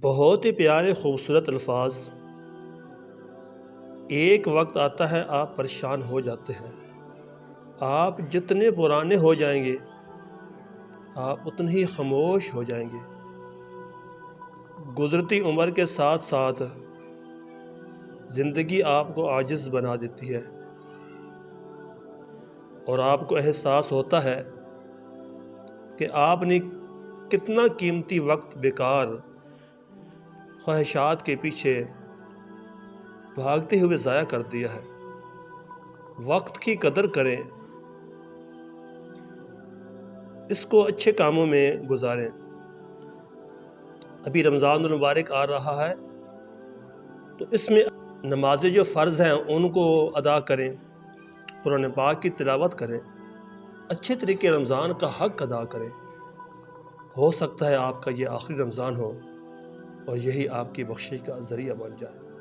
بہت ہی پیارے خوبصورت الفاظ۔ ایک وقت آتا ہے آپ پریشان ہو جاتے ہیں۔ آپ جتنے پرانے ہو جائیں گے آپ اتنے ہی خاموش ہو جائیں گے۔ گزرتی عمر کے ساتھ ساتھ زندگی آپ کو عاجز بنا دیتی ہے اور آپ کو احساس ہوتا ہے کہ آپ نے کتنا قیمتی وقت بیکار خواہشات کے پیچھے بھاگتے ہوئے ضائع کر دیا ہے۔ وقت کی قدر کریں، اس کو اچھے کاموں میں گزاریں۔ ابھی رمضان المبارک آ رہا ہے تو اس میں نمازیں جو فرض ہیں ان کو ادا کریں، قرآن پاک کی تلاوت کریں، اچھے طریقے رمضان کا حق ادا کریں۔ ہو سکتا ہے آپ کا یہ آخری رمضان ہو اور یہی آپ کی بخشش کا ذریعہ بن جائے۔